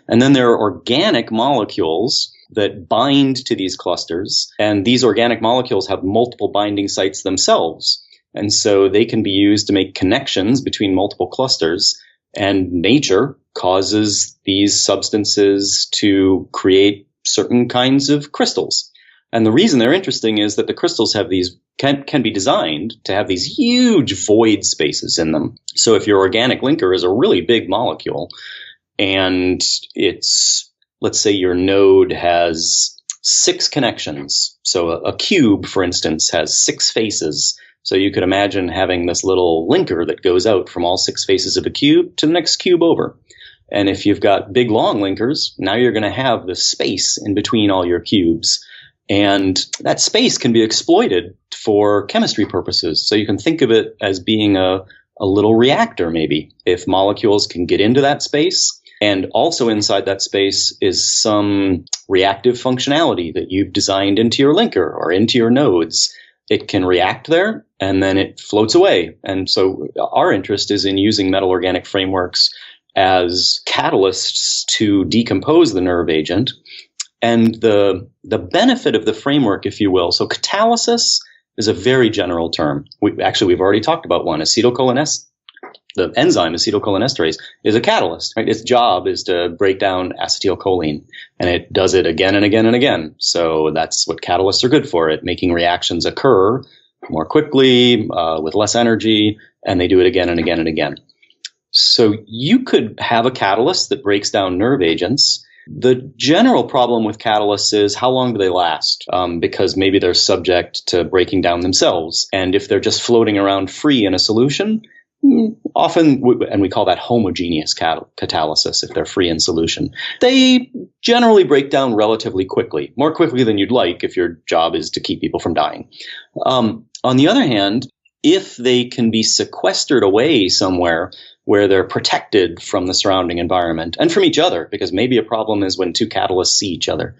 S3: And then there are organic molecules that bind to these clusters. And these organic molecules have multiple binding sites themselves. And so they can be used to make connections between multiple clusters. And nature causes these substances to create certain kinds of crystals. And the reason they're interesting is that the crystals have these can be designed to have these huge void spaces in them. So if your organic linker is a really big molecule and let's say your node has 6 connections. So a cube, for instance, has 6 faces. So you could imagine having this little linker that goes out from all 6 faces of a cube to the next cube over. And if you've got big, long linkers, now you're going to have the space in between all your cubes. And that space can be exploited for chemistry purposes. So you can think of it as being a little reactor, maybe, if molecules can get into that space. And also inside that space is some reactive functionality that you've designed into your linker or into your nodes. It can react there, and then it floats away. And so our interest is in using metal organic frameworks as catalysts to decompose the nerve agent. And the benefit of the framework, if you will, so catalysis is a very general term. We've already talked about one. The enzyme acetylcholinesterase is a catalyst. Right? Its job is to break down acetylcholine, and it does it again and again and again. So that's what catalysts are good for, it making reactions occur more quickly, with less energy, and they do it again and again and again. So you could have a catalyst that breaks down nerve agents. The general problem with catalysts is how long do they last? Because maybe they're subject to breaking down themselves. And if they're just floating around free in a solution, often, and we call that homogeneous catalysis if they're free in solution, they generally break down relatively quickly, more quickly than you'd like if your job is to keep people from dying. On the other hand, if they can be sequestered away somewhere where they're protected from the surrounding environment and from each other, because maybe a problem is when two catalysts see each other,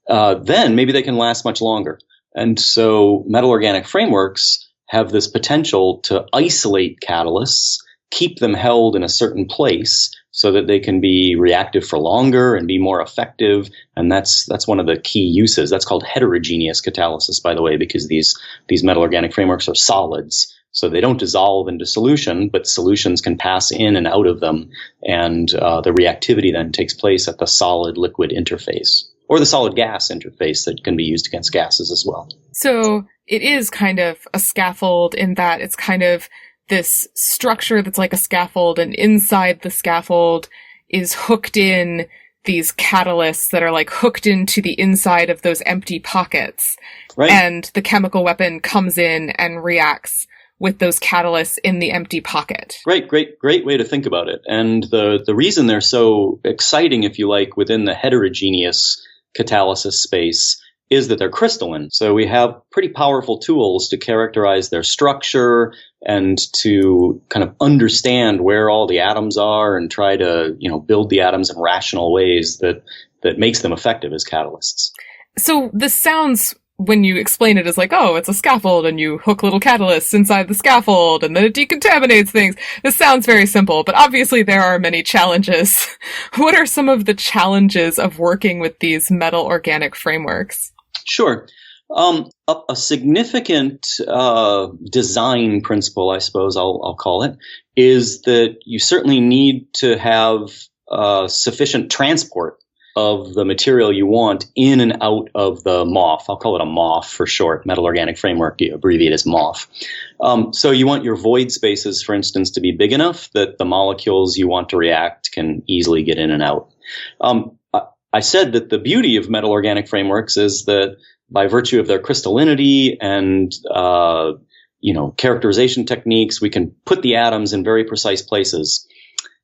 S3: then maybe they can last much longer. And so metal organic frameworks have this potential to isolate catalysts, keep them held in a certain place so that they can be reactive for longer and be more effective. And that's one of the key uses. That's called heterogeneous catalysis, by the way, because these metal organic frameworks are solids. So they don't dissolve into solution, but solutions can pass in and out of them. And the reactivity then takes place at the solid-liquid interface, or the solid-gas interface that can be used against gases as well.
S2: So it is kind of a scaffold in that it's kind of this structure that's like a scaffold, and inside the scaffold is hooked in these catalysts that are like hooked into the inside of those empty pockets.
S3: Right.
S2: And the chemical weapon comes in and reacts with those catalysts in the empty pocket.
S3: Great way to think about it. And the reason they're so exciting, if you like, within the heterogeneous catalysis space is that they're crystalline. So we have pretty powerful tools to characterize their structure and to kind of understand where all the atoms are and try to, build the atoms in rational ways that makes them effective as catalysts.
S2: So this sounds, when you explain it, as like, oh, it's a scaffold and you hook little catalysts inside the scaffold and then it decontaminates things. This sounds very simple, but obviously there are many challenges. What are some of the challenges of working with these metal organic frameworks?
S3: Sure. A significant design principle, I suppose I'll call it, is that you certainly need to have sufficient transport of the material you want in and out of the MOF. I'll call it a MOF for short, metal organic framework, you abbreviate as MOF. So you want your void spaces, for instance, to be big enough that the molecules you want to react can easily get in and out. I said that the beauty of metal organic frameworks is that by virtue of their crystallinity and characterization techniques, we can put the atoms in very precise places.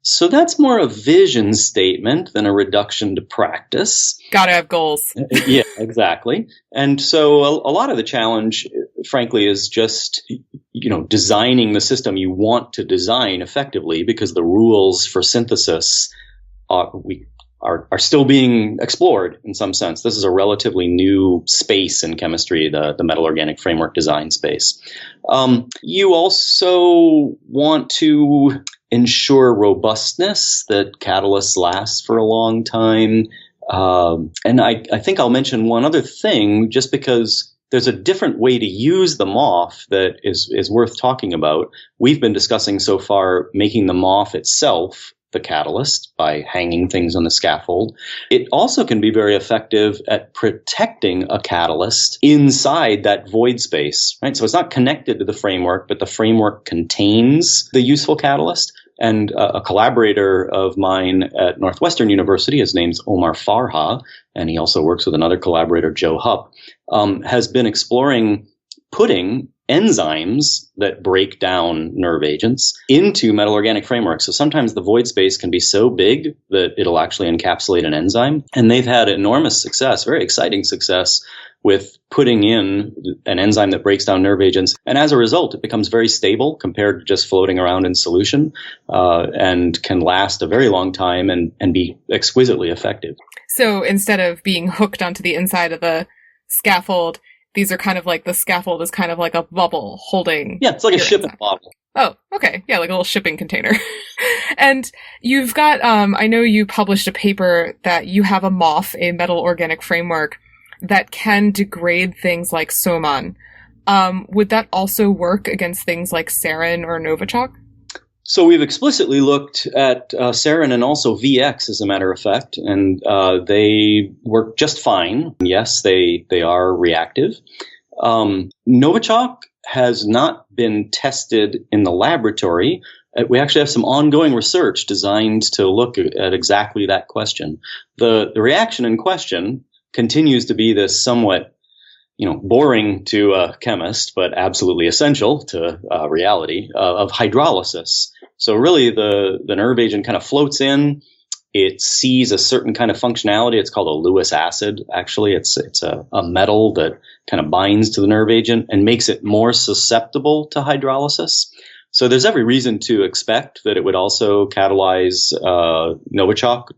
S3: So that's more a vision statement than a reduction to practice.
S2: Gotta have goals.
S3: Yeah, exactly. And so a lot of the challenge, frankly, is just, designing the system you want to design effectively, because the rules for synthesis are still being explored in some sense. This is a relatively new space in chemistry, the metal organic framework design space. You also want to ensure robustness, that catalysts last for a long time. And I think I'll mention one other thing, just because there's a different way to use the MOF that is worth talking about. We've been discussing so far making the MOF itself the catalyst by hanging things on the scaffold. It also can be very effective at protecting a catalyst inside that void space, right? So it's not connected to the framework, but the framework contains the useful catalyst. And a collaborator of mine at Northwestern University, his name's Omar Farha, and he also works with another collaborator, Joe Hupp, has been exploring putting enzymes that break down nerve agents into metal organic frameworks. So sometimes the void space can be so big that it'll actually encapsulate an enzyme. And they've had enormous success, very exciting success, with putting in an enzyme that breaks down nerve agents. And as a result, it becomes very stable compared to just floating around in solution, and can last a very long time and be exquisitely effective.
S2: So instead of being hooked onto the inside of the scaffold, these are kind of like, the scaffold is kind of like a bubble holding.
S3: Yeah, it's like a shipping bottle.
S2: Oh, okay. Yeah, like a little shipping container. And you've got, I know you published a paper that you have a MOF, a metal organic framework, that can degrade things like soman. Would that also work against things like sarin or Novichok?
S3: So we've explicitly looked at sarin and also VX, as a matter of fact, and they work just fine. Yes, they are reactive. Novichok has not been tested in the laboratory. We actually have some ongoing research designed to look at exactly that question. The reaction in question continues to be this somewhat, boring to a chemist, but absolutely essential to reality, of hydrolysis. So really the nerve agent kind of floats in, It sees a certain kind of functionality. It's called a Lewis acid. Actually, it's a metal that kind of binds to the nerve agent and makes it more susceptible to hydrolysis. So there's every reason to expect that it would also catalyze Novichok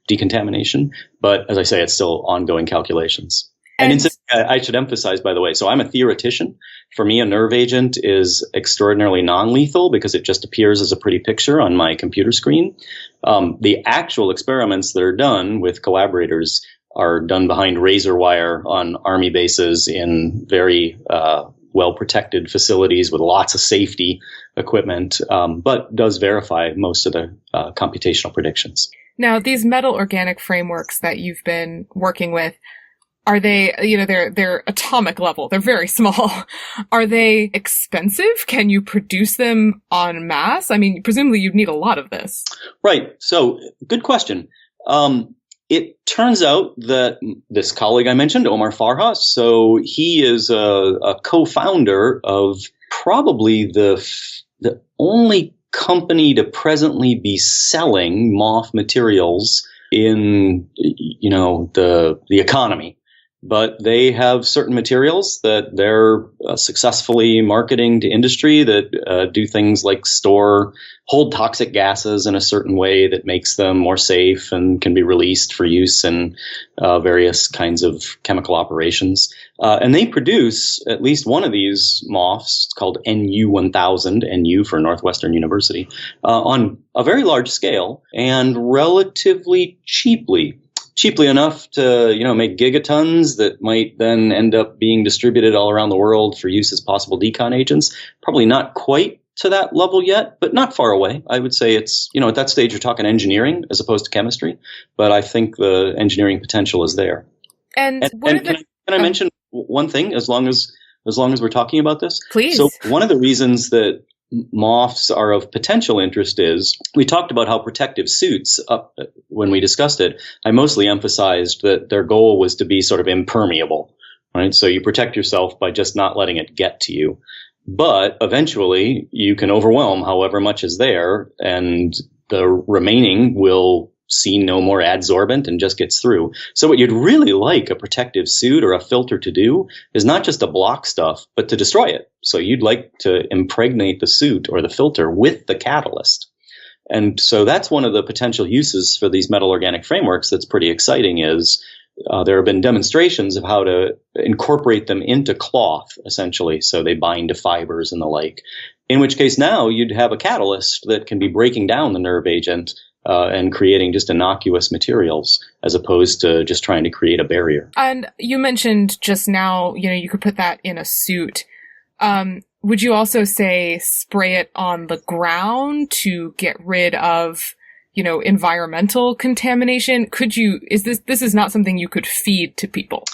S3: decontamination. But as I say, it's still ongoing calculations. And I should emphasize, by the way, so I'm a theoretician. For me, a nerve agent is extraordinarily non-lethal because it just appears as a pretty picture on my computer screen. The actual experiments that are done with collaborators are done behind razor wire on Army bases in very well-protected facilities with lots of safety equipment, but does verify most of the computational predictions.
S2: Now, these metal organic frameworks that you've been working with, are they, they're atomic level. They're very small. Are they expensive? Can you produce them en masse? I mean, presumably you'd need a lot of this.
S3: Right. So, good question. It turns out that this colleague I mentioned, Omar Farha, so he is a co-founder of probably the only company to presently be selling MOF materials in, the economy. But they have certain materials that they're successfully marketing to industry that do things like hold toxic gases in a certain way that makes them more safe and can be released for use in various kinds of chemical operations. And they produce at least one of these MOFs called NU-1000, NU for Northwestern University, on a very large scale and relatively cheaply. Cheaply enough to, make gigatons that might then end up being distributed all around the world for use as possible decon agents. Probably not quite to that level yet, but not far away. I would say it's, at that stage you're talking engineering as opposed to chemistry, but I think the engineering potential is there.
S2: And
S3: can I mention one thing as long as we're talking about this?
S2: Please.
S3: So one of the reasons that MOFs are of potential interest is we talked about how protective suits, when we discussed it, I mostly emphasized that their goal was to be sort of impermeable, right? So you protect yourself by just not letting it get to you. But eventually you can overwhelm however much is there, and the remaining will see no more adsorbent and just gets through. So what you'd really like a protective suit or a filter to do is not just to block stuff, but to destroy it. So you'd like to impregnate the suit or the filter with the catalyst. And so that's one of the potential uses for these metal organic frameworks that's pretty exciting is there have been demonstrations of how to incorporate them into cloth, essentially, so they bind to fibers and the like. In which case now you'd have a catalyst that can be breaking down the nerve agent and creating just innocuous materials as opposed to just trying to create a barrier.
S2: And you mentioned just now, you could put that in a suit. Would you also say spray it on the ground to get rid of, environmental contamination? This is not something you could feed to people?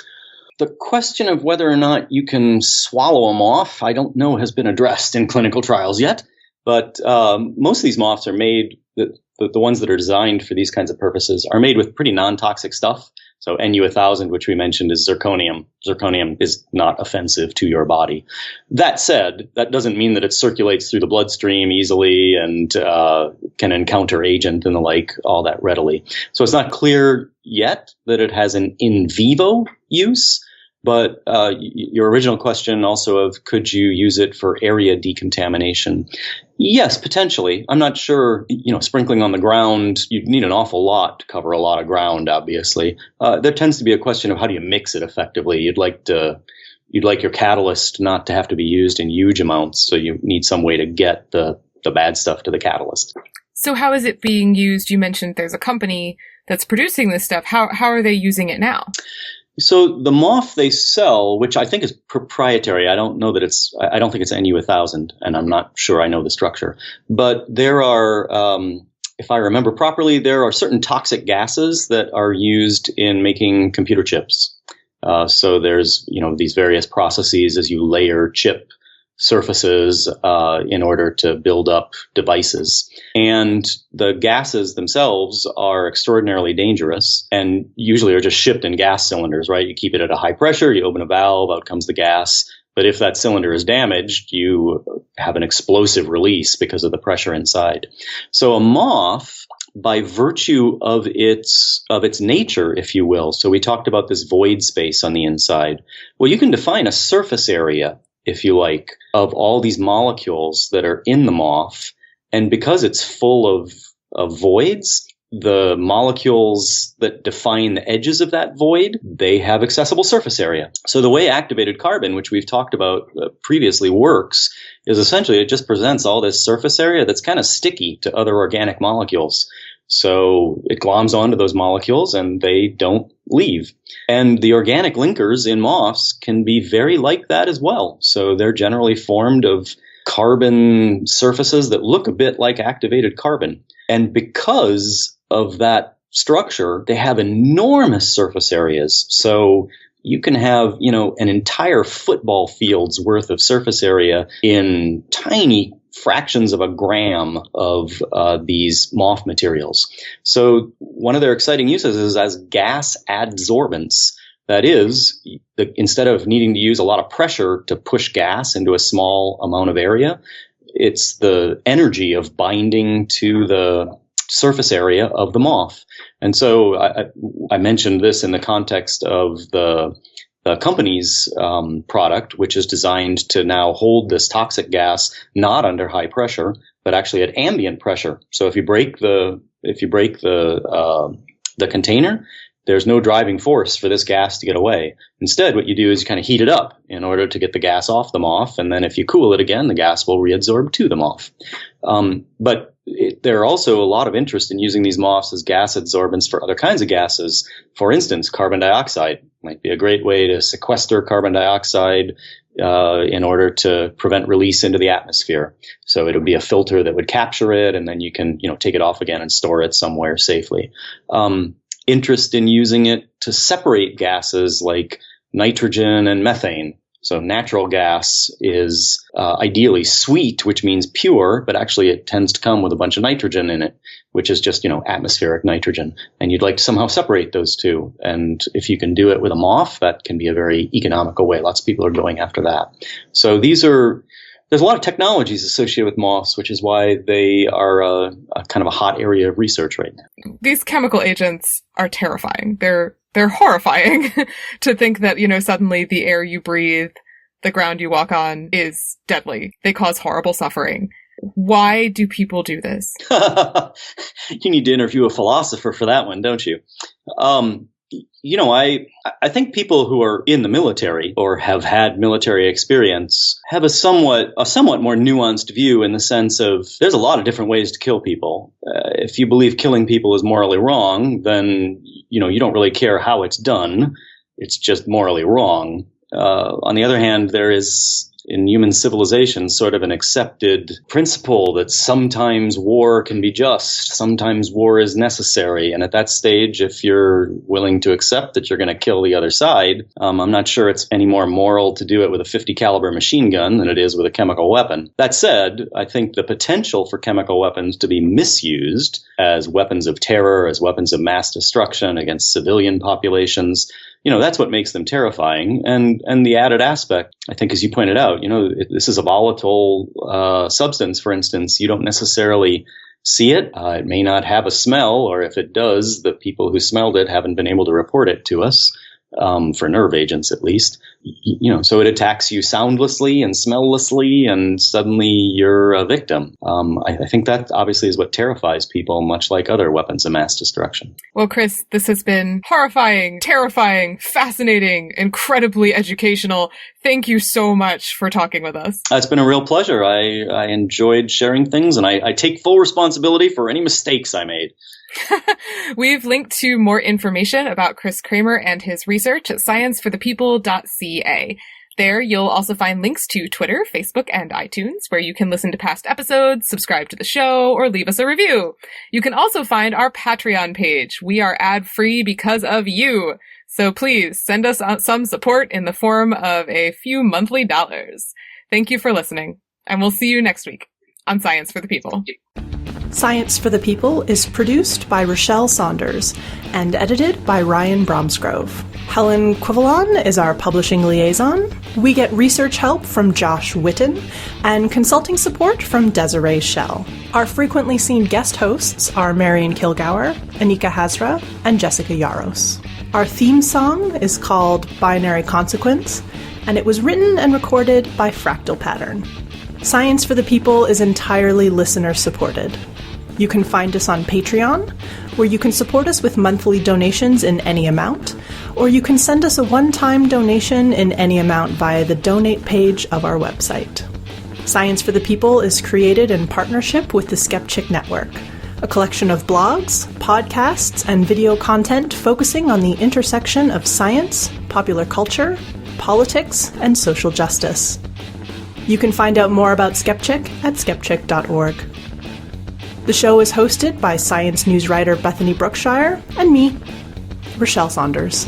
S3: The question of whether or not you can swallow them off, I don't know, has been addressed in clinical trials yet. But most of these MOFs are made, the ones that are designed for these kinds of purposes are made with pretty non-toxic stuff. So NU-1000, which we mentioned, is zirconium. Zirconium is not offensive to your body. That said, that doesn't mean that it circulates through the bloodstream easily and can encounter agent and the like all that readily. So it's not clear yet that it has an in vivo use. But your original question also of could you use it for area decontamination? Yes, potentially. I'm not sure, sprinkling on the ground, you'd need an awful lot to cover a lot of ground, obviously. There tends to be a question of how do you mix it effectively. You'd like your catalyst not to have to be used in huge amounts, so you need some way to get the bad stuff to the catalyst.
S2: So how is it being used? You mentioned there's a company that's producing this stuff. How are they using it now?
S3: So the MOF they sell, which I think is proprietary, I don't think it's NU-1000, and I'm not sure I know the structure. But there are, if I remember properly, there are certain toxic gases that are used in making computer chips. So there's, these various processes as you layer chip surfaces in order to build up devices. And the gases themselves are extraordinarily dangerous and usually are just shipped in gas cylinders, right? You keep it at a high pressure, you open a valve, out comes the gas. But if that cylinder is damaged, you have an explosive release because of the pressure inside. So a MOF by virtue of its nature, if you will. So we talked about this void space on the inside. Well, you can define a surface area, if you like, of all these molecules that are in the moth. And because it's full of voids, the molecules that define the edges of that void, they have accessible surface area. So the way activated carbon, which we've talked about previously, works is essentially it just presents all this surface area that's kind of sticky to other organic molecules. So it gloms onto those molecules and they don't leave. And the organic linkers in moths can be very like that as well. So they're generally formed of carbon surfaces that look a bit like activated carbon. And because of that structure, they have enormous surface areas. So you can have, an entire football field's worth of surface area in tiny fractions of a gram of these moth materials. So one of their exciting uses is as gas adsorbents. That is, instead of needing to use a lot of pressure to push gas into a small amount of area, it's the energy of binding to the surface area of the moth. And so I mentioned this in the context of the company's product, which is designed to now hold this toxic gas not under high pressure, but actually at ambient pressure. So if you break the container, there's no driving force for this gas to get away. Instead, what you do is you kind of heat it up in order to get the gas off the moth. And then if you cool it again, the gas will reabsorb to the moth. But there are also a lot of interest in using these moths as gas adsorbents for other kinds of gases. For instance, carbon dioxide might be a great way to sequester carbon dioxide in order to prevent release into the atmosphere. So it would be a filter that would capture it, and then you can, take it off again and store it somewhere safely. Interest in using it to separate gases like nitrogen and methane. So natural gas is ideally sweet, which means pure, but actually it tends to come with a bunch of nitrogen in it, which is just, atmospheric nitrogen. And you'd like to somehow separate those two. And if you can do it with a moth, that can be a very economical way. Lots of people are going after that. So there's a lot of technologies associated with moths, which is why they are a kind of a hot area of research right now.
S2: These chemical agents are terrifying. They're horrifying to think that, suddenly the air you breathe, the ground you walk on is deadly. They cause horrible suffering. Why do people do this?
S3: You need to interview a philosopher for that one, don't you? I think people who are in the military or have had military experience have a somewhat more nuanced view, in the sense of there's a lot of different ways to kill people. If you believe killing people is morally wrong, then you don't really care how it's done. It's just morally wrong. On the other hand, there is in human civilization sort of an accepted principle that sometimes war can be just, sometimes war is necessary. And at that stage, if you're willing to accept that you're going to kill the other side, I'm not sure it's any more moral to do it with a 50 caliber machine gun than it is with a chemical weapon. That said, I think the potential for chemical weapons to be misused as weapons of terror, as weapons of mass destruction against civilian populations, that's what makes them terrifying. And the added aspect, I think, as you pointed out, this is a volatile substance, for instance. You don't necessarily see it. It may not have a smell, or if it does, the people who smelled it haven't been able to report it to us, for nerve agents at least. So it attacks you soundlessly and smelllessly, and suddenly you're a victim. I think that obviously is what terrifies people, much like other weapons of mass destruction. Well,
S2: Chris, this has been horrifying, terrifying, fascinating, incredibly educational. Thank you so much for talking with us.
S3: It's been a real pleasure. I enjoyed sharing things, and I take full responsibility for any mistakes I made.
S2: We've linked to more information about Chris Cramer and his research at scienceforthepeople.ca. There, you'll also find links to Twitter, Facebook, and iTunes, where you can listen to past episodes, subscribe to the show, or leave us a review. You can also find our Patreon page. We are ad-free because of you. So please send us some support in the form of a few monthly dollars. Thank you for listening, and we'll see you next week on Science for the People.
S4: Science for the People is produced by Rochelle Saunders and edited by Ryan Bromsgrove. Helen Quivalon is our publishing liaison. We get research help from Josh Witten and consulting support from Desiree Schell. Our frequently seen guest hosts are Marion Kilgour, Anika Hazra, and Jessica Yaros. Our theme song is called Binary Consequence, and it was written and recorded by Fractal Pattern. Science for the People is entirely listener-supported. You can find us on Patreon, where you can support us with monthly donations in any amount, or you can send us a one-time donation in any amount via the donate page of our website. Science for the People is created in partnership with the Skepchick Network, a collection of blogs, podcasts, and video content focusing on the intersection of science, popular culture, politics, and social justice. You can find out more about Skepchick at skepchick.org. The show is hosted by science news writer Bethany Brookshire and me, Rochelle Saunders.